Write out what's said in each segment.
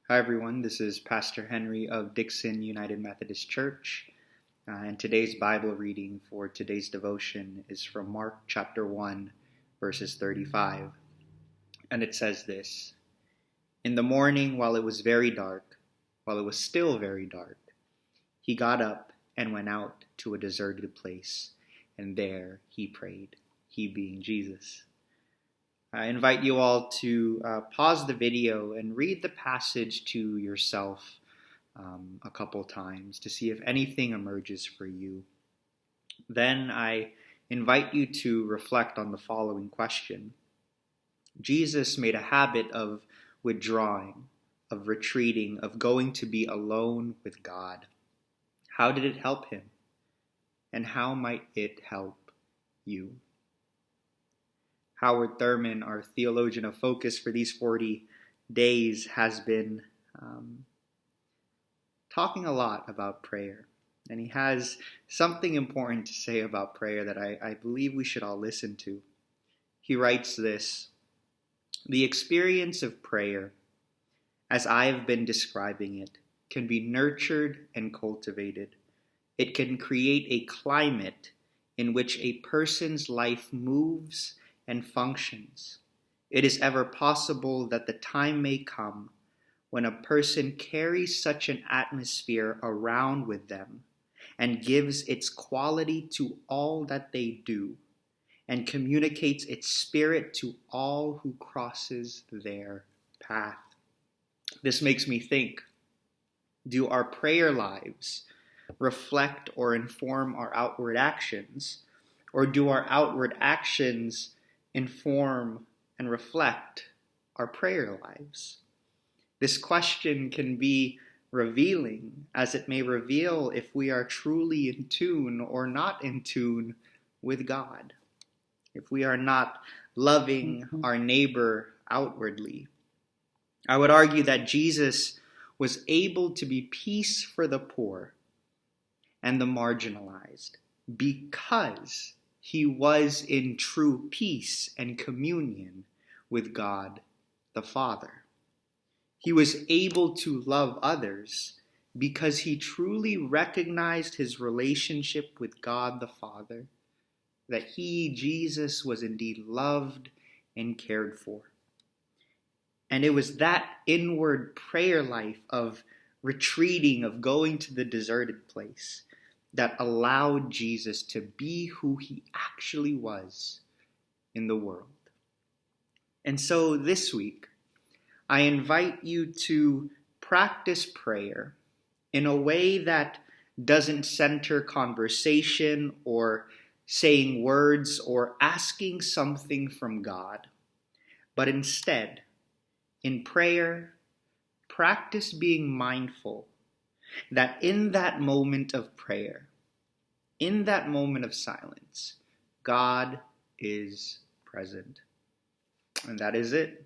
Hi everyone, this is Pastor Henry of Dixon United Methodist Church, and today's Bible reading for today's devotion is from Mark chapter 1, verses 35, and it says this: In the morning, while it was still very dark, he got up and went out to a deserted place, and there he prayed, he being Jesus. I invite you all to pause the video and read the passage to yourself a couple times to see if anything emerges for you. Then I invite you to reflect on the following question. Jesus made a habit of withdrawing, of retreating, of going to be alone with God. How did it help him? And how might it help you? Howard Thurman, our theologian of focus for these 40 days, has been talking a lot about prayer. And he has something important to say about prayer that I believe we should all listen to. He writes this: The experience of prayer, as I have been describing it, can be nurtured and cultivated. It can create a climate in which a person's life moves and functions. It is ever possible that the time may come when a person carries such an atmosphere around with them and gives its quality to all that they do and communicates its spirit to all who crosses their path. This makes me think, do our prayer lives reflect or inform our outward actions, or do our outward actions inform and reflect our prayer lives? This question can be revealing, as it may reveal if we are truly in tune or not in tune with God, if we are not loving our neighbor outwardly. I would argue that Jesus was able to be peace for the poor and the marginalized because he was in true peace and communion with God the Father. He was able to love others because he truly recognized his relationship with God the Father, that he, Jesus, was indeed loved and cared for. And it was that inward prayer life of retreating, of going to the deserted place, that allowed Jesus to be who he actually was in the world. And so this week, I invite you to practice prayer in a way that doesn't center conversation or saying words or asking something from God, but instead, in prayer, practice being mindful that in that moment of prayer, in that moment of silence, God is present. And that is it.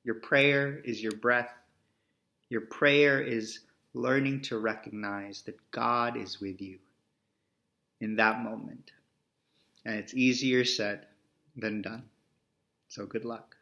Your prayer is your breath. Your prayer is learning to recognize that God is with you in that moment. And it's easier said than done. So good luck.